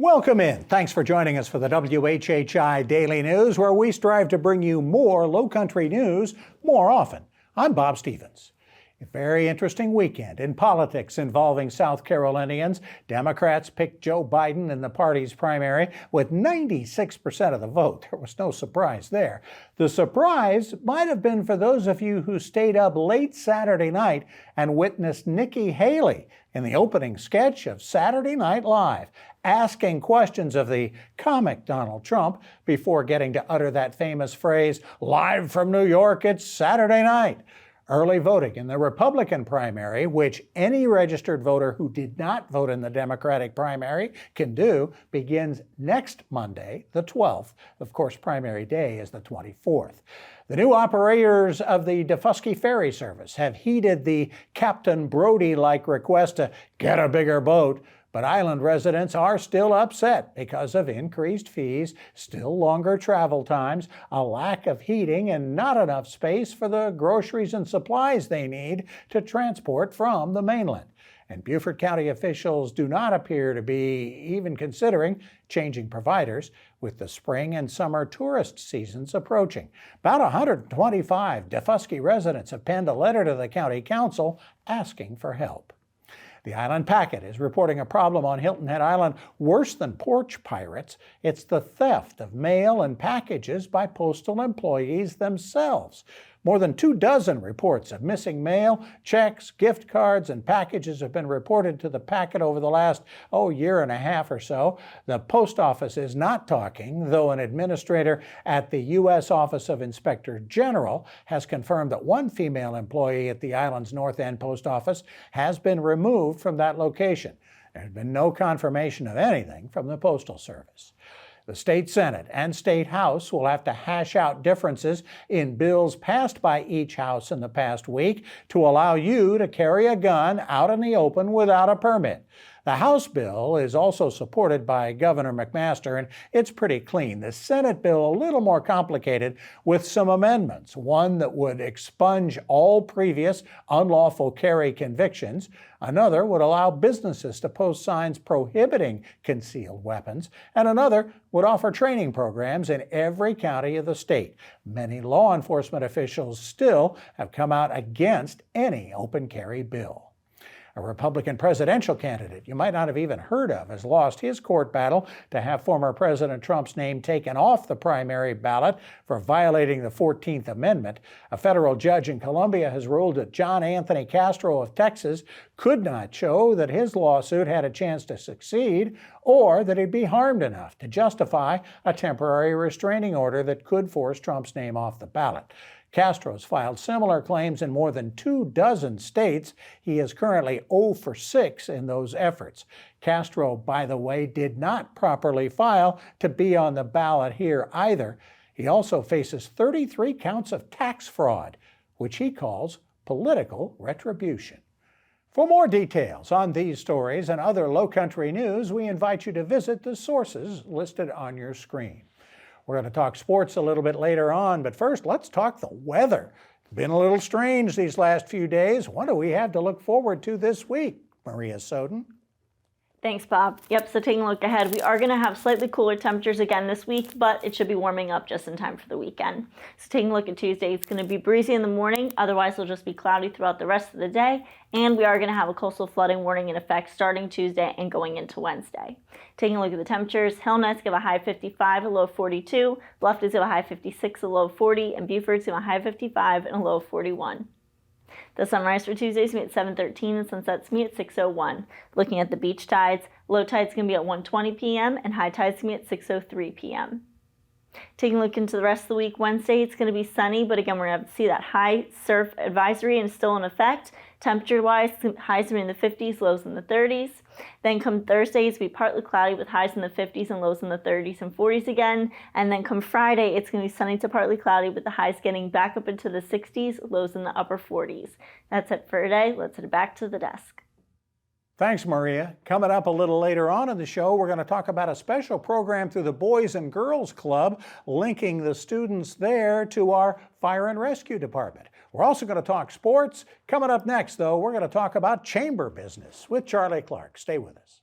Welcome in. Thanks for joining us for the WHHI Daily News, where we strive to bring you more Lowcountry news more often. I'm Bob Stevens. A very interesting weekend in politics involving South Carolinians. Democrats picked Joe Biden in the party's primary with 96% of the vote. There was no surprise there. The surprise might have been for those of you who stayed up late Saturday night and witnessed Nikki Haley in the opening sketch of Saturday Night Live, asking questions of the comic Donald Trump before getting to utter that famous phrase, "Live from New York, it's Saturday night." Early voting in the Republican primary, which any registered voter who did not vote in the Democratic primary can do, begins next Monday, the 12th. Of course, primary day is the 24th. The new operators of the Defusky ferry service have heeded the Captain Brody-like request to get a bigger boat. But island residents are still upset because of increased fees, still longer travel times, a lack of heating, and not enough space for the groceries and supplies they need to transport from the mainland. And Beaufort County officials do not appear to be even considering changing providers with the spring and summer tourist seasons approaching. About 125 Defusky residents have penned a letter to the county council asking for help. The Island Packet is reporting a problem on Hilton Head Island worse than porch pirates. It's the theft of mail and packages by postal employees themselves. More than 24 reports of missing mail, checks, gift cards, and packages have been reported to the Packet over the last, year and a half or so. The post office is not talking, though an administrator at the U.S. Office of Inspector General has confirmed that one female employee at the island's North End post office has been removed from that location. There has been no confirmation of anything from the Postal Service. The state Senate and state House will have to hash out differences in bills passed by each House in the past week to allow you to carry a gun out in the open without a permit. The House bill is also supported by Governor McMaster, and it's pretty clean. The Senate bill a little more complicated with some amendments. One that would expunge all previous unlawful carry convictions. Another would allow businesses to post signs prohibiting concealed weapons. And another would offer training programs in every county of the state. Many law enforcement officials still have come out against any open carry bill. A Republican presidential candidate you might not have even heard of has lost his court battle to have former President Trump's name taken off the primary ballot for violating the 14th Amendment. A federal judge in Columbia has ruled that John Anthony Castro of Texas could not show that his lawsuit had a chance to succeed or that he'd be harmed enough to justify a temporary restraining order that could force Trump's name off the ballot. Castro's filed similar claims in more than 24 states. He is currently 0 for 6 in those efforts. Castro, by the way, did not properly file to be on the ballot here either. He also faces 33 counts of tax fraud, which he calls political retribution. For more details on these stories and other Lowcountry news, we invite you to visit the sources listed on your screen. We're going to talk sports a little bit later on, but first, let's talk the weather. It's been a little strange these last few days. What do we have to look forward to this week, Maria Soden? Thanks, Bob. Yep, so taking a look ahead, we are going to have slightly cooler temperatures again this week, but it should be warming up just in time for the weekend. So taking a look at Tuesday, it's going to be breezy in the morning. Otherwise, it'll just be cloudy throughout the rest of the day. And we are going to have a coastal flooding warning in effect starting Tuesday and going into Wednesday. Taking a look at the temperatures, Hillnet's going to have a high 55, a low 42. Bluffton's going to have a high 56, a low 40. And Beaufort's going to have a high 55 and a low 41. The sunrise for Tuesday is going to be at 7:13 and sunset's going to be at 6:01. Looking at the beach tides, low tide's going to be at 1:20 p.m. and high tide's going to be at 6:03 p.m. Taking a look into the rest of the week, Wednesday it's going to be sunny, but again we're going to have to see that high surf advisory and it's still in effect. Temperature-wise, highs will be in the 50s, lows in the 30s. Then come Thursday, it's going to be partly cloudy with highs in the 50s and lows in the 30s and 40s again. And then come Friday, it's going to be sunny to partly cloudy with the highs getting back up into the 60s, lows in the upper 40s. That's it for today. Let's head back to the desk. Thanks, Maria. Coming up a little later on in the show, we're going to talk about a special program through the Boys and Girls Club, linking the students there to our fire and rescue department. We're also going to talk sports. Coming up next, though, we're going to talk about chamber business with Charlie Clark. Stay with us.